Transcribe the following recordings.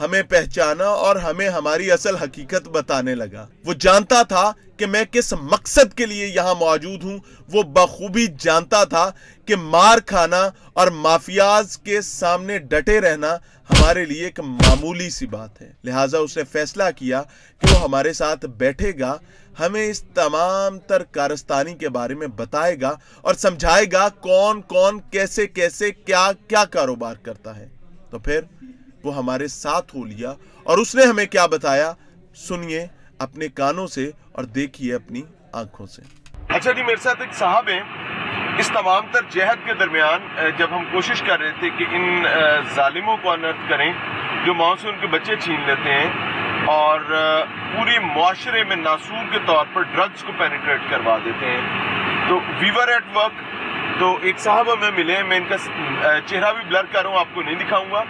ہمیں پہچانا اور ہمیں ہماری اصل حقیقت بتانے لگا۔ وہ جانتا تھا کہ میں کس مقصد کے لیے یہاں موجود ہوں۔ وہ بخوبی جانتا تھا کہ مار کھانا اور مافیاز کے سامنے ڈٹے رہنا ہمارے لیے ایک معمولی سی بات ہے، لہٰذا اس نے فیصلہ کیا کہ وہ ہمارے ساتھ بیٹھے گا، ہمیں اس تمام تر کارستانی کے بارے میں بتائے گا اور سمجھائے گا کون کون کیسے کیسے کیا کیا کاروبار کرتا ہے۔ تو پھر وہ ہمارے ساتھ ہو لیا اور اس نے ہمیں کیا بتایا، سنیے اپنے کانوں سے اور دیکھیے اپنی آنکھوں سے۔ اچھا جی، میرے ساتھ ایک صاحب ہیں۔ اس تمام تر جہد کے درمیان جب ہم کوشش کر رہے تھے کہ ان ظالموں کو انرتھ کریں جو ماں سے ان کے بچے چھین لیتے ہیں اور پوری معاشرے میں ناسور کے طور پر ڈرگز کو پینیٹریٹ کروا دیتے ہیں، تو وی ور ایٹ ورک، تو ایک صاحب ہمیں ملے، میں ان کا چہرہ بھی بلر کر رہا ہوں، آپ کو نہیں دکھاؤں گا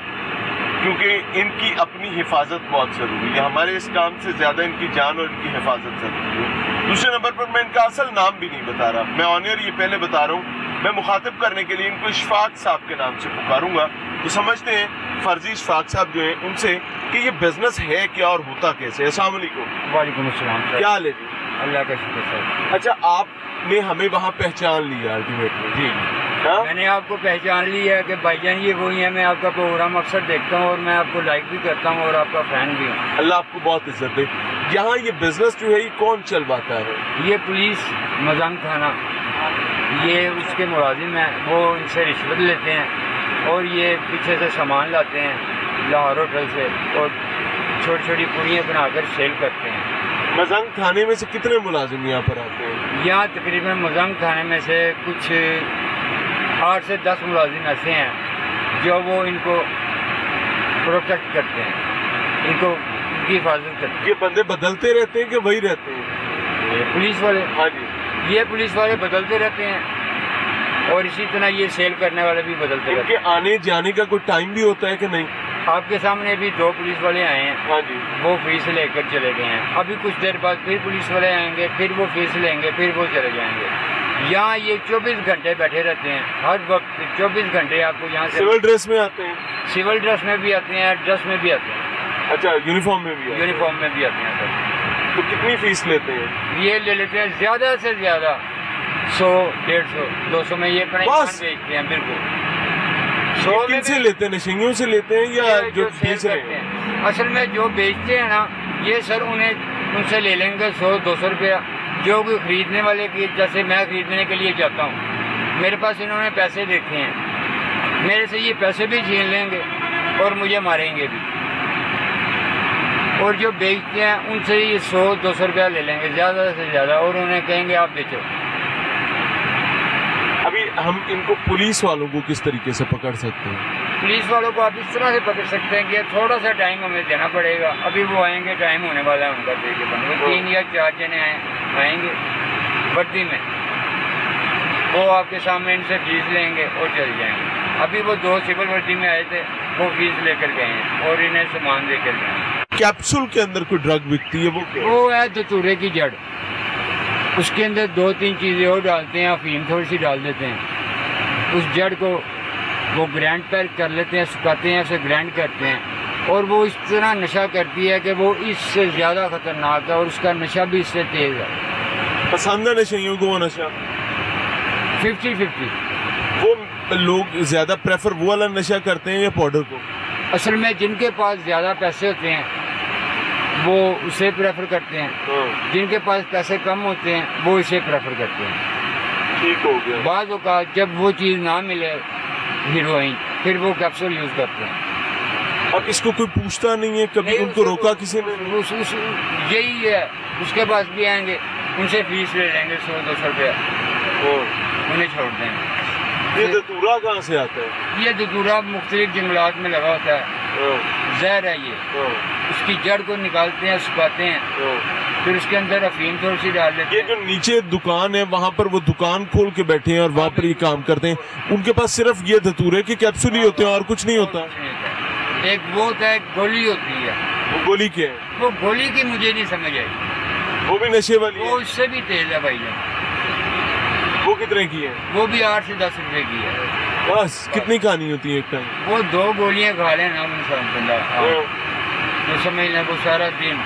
کیونکہ ان کی اپنی حفاظت بہت ضروری ہے، ہمارے اس کام سے زیادہ ان کی جان اور ان کی حفاظت ضروری ہے۔ دوسرے نمبر پر میں ان کا اصل نام بھی نہیں بتا رہا، میں آن ایئر یہ پہلے بتا رہا ہوں، میں مخاطب کرنے کے لیے ان کو اشفاق صاحب کے نام سے پکاروں گا، تو سمجھتے ہیں فرضی اشفاق صاحب جو ہیں ان سے کہ یہ بزنس ہے کیا اور ہوتا کیسے۔ السلام علیکم۔ وعلیکم السلام سر۔ کیا حال ہے جی؟ اللہ کا شکر سر۔ اچھا، آپ نے ہمیں وہاں پہچان لیا الٹیمیٹلی؟ جی، میں نے آپ کو پہچان لیا ہے کہ بھائی جان یہ وہی ہیں، میں آپ کا پروگرام اکثر دیکھتا ہوں اور میں آپ کو لائک بھی کرتا ہوں اور آپ کا فین بھی ہوں۔ اللہ آپ کو بہت عزت دے۔ یہاں یہ بزنس جو ہے یہ کون چلواتا ہے؟ یہ پولیس مظاہر تھانہ، یہ اس کے ملازم ہیں، وہ ان سے رشوت لیتے ہیں اور یہ پیچھے سے سامان لاتے ہیں لاہور ہوٹل سے اور چھوٹی چھوٹی پوریاں بنا کر سیل کرتے ہیں۔ مظاہر تھانے میں سے کتنے ملازم یہاں پر آتے ہیں؟ یہاں تقریباً مظاہر تھانے میں سے کچھ 8 سے 10 ملازم ایسے ہیں جو وہ ان کو پروٹیکٹ کرتے ہیں، ان کو ان کی حفاظت کرتے ہیں۔ یہ بندے بدلتے رہتے ہیں کہ وہی رہتے ہیں؟ یہ پولیس والے، ہاں جی، یہ پولیس والے بدلتے رہتے ہیں اور اسی طرح یہ سیل کرنے والے بھی بدلتے ان رہتے کے ہیں۔ آنے جانے کا کوئی ٹائم بھی ہوتا ہے کہ نہیں؟ آپ کے سامنے بھی 2 پولیس والے آئے ہیں، ہاں جی، وہ فیس لے کر چلے گئے ہیں، ابھی کچھ دیر بعد پھر پولیس والے آئیں گے، پھر وہ فیس لیں گے، پھر وہ چلے جائیں گے۔ یہاں یہ 24 گھنٹے بیٹھے رہتے ہیں، ہر وقت 24 گھنٹے آپ کو یہاں سے سول ڈریس میں آتے ہیں؟ سول ڈریس میں بھی آتے ہیں، ڈریس میں بھی آتے ہیں، اچھا، یونیفارم میں بھی؟ یونیفارم میں بھی آتے ہیں سر۔ تو کتنی فیس لیتے ہیں؟ یہ لے لیتے ہیں زیادہ سے زیادہ 100، 150، 200 میں یہ اپنا ایمان بیچتے ہیں۔ بالکل 100 میں کن سے لیتے ہیں؟ نشنگیوں سے لیتے ہیں یا جو بیچ رہے کرتے ہیں؟ ہیں؟ اصل میں جو بیچتے ہیں نا یہ سر ان سے لے لیں گے 100-200 روپیہ، جو کوئی خریدنے والے کی، جیسے میں خریدنے کے لیے جاتا ہوں، میرے پاس انہوں نے پیسے دیکھے ہیں، میرے سے یہ پیسے بھی چھین لیں گے اور مجھے ماریں گے بھی، اور جو بیچتے ہیں ان سے یہ 100-200 روپیہ لے لیں گے زیادہ سے زیادہ اور انہیں کہیں گے آپ بیچو۔ ابھی ہم ان کو پولیس والوں کو کس طریقے سے پکڑ سکتے ہیں؟ پولیس والوں کو آپ اس طرح سے پکڑ سکتے ہیں کہ تھوڑا سا ٹائم ہمیں دینا پڑے گا، ابھی وہ آئیں گے، ٹائم ہونے والا ہے ان کا، دے کے بنے 3 یا 4 جنے آئیں گے وردی میں، وہ آپ کے سامنے ان سے فیس لیں گے اور چل جائیں گے۔ ابھی وہ 2 سول وردی میں آئے تھے، وہ فیس لے کر گئے ہیں اور انہیں سامان دے کر گئے ہیں۔ کیپسول کے اندر کوئی ڈرگ بکتی ہے، وہ کیا ہے؟ وہ ہے دھتورے کی جڑ، اس کے اندر 2-3 چیزیں اور ڈالتے ہیں، افیم تھوڑی سی ڈال دیتے ہیں، اس جڑ کو وہ گرینڈ پر کر لیتے ہیں، سکھاتے ہیں، اسے گرینڈ کرتے ہیں اور وہ اس طرح نشہ کرتی ہے کہ وہ اس سے زیادہ خطرناک ہے اور اس کا نشہ بھی اس سے تیز ہے۔ پسند ہے نشیوں کو وہ نشہ؟ 50-50۔ وہ لوگ زیادہ پریفر وہ والا نشہ کرتے ہیں یا پاؤڈر کو؟ اصل میں جن کے پاس زیادہ پیسے ہوتے ہیں وہ اسے پریفر کرتے ہیں، جن کے پاس پیسے کم ہوتے ہیں وہ اسے پریفر کرتے ہیں۔ ٹھیک ہو گیا۔ بعض اوقات جب وہ چیز نہ ملے ہیروئن، پھر وہ کیپسول یوز کرتے ہیں۔ اب اس کو کوئی پوچھتا نہیں ہے کبھی؟ ان کو روکا کسی نے؟ یہی ہے، اس کے پاس بھی آئیں گے، ان سے فیس لے لیں گے 100-200 روپیہ، انہیں چھوڑ دیں گے۔ یہ دھتورا کہاں سے آتا ہے؟ یہ دھتورا مختلف جنگلات میں لگا ہوتا ہے، زہر ہے یہ، اس کی جڑ کو نکالتے ہیں، سکھاتے ہیں، پھر اس کے اندر افیم تھوڑی سی ڈال دیتے ہیں۔ یہ جو نیچے دکان ہے وہاں پر وہ دکان کھول کے بیٹھے ہیں اور وہاں پر یہ کام کرتے ہیں، ان کے پاس صرف یہ دھتورے کے کیپسول ہی ہوتے ہیں اور کچھ نہیں ہوتا؟ ایک وہ ہوتا ہے، گولی ہوتی ہے۔ وہ گولی کیا ہے؟ وہ گولی کی مجھے نہیں سمجھ آئی، وہ بھی نشے والی وہ ہے؟ اس سے بھی تیز ہے بھائی جان۔ وہ کتنے کی ہے؟ وہ بھی 8 سے 10 روپے کی ہے۔ بس کتنی کہانی ہوتی ہے ایک ٹائم؟ وہ 2 گولیاں کھا لیں نا انسان بندہ، تو سمجھ لیں وہ سارا دن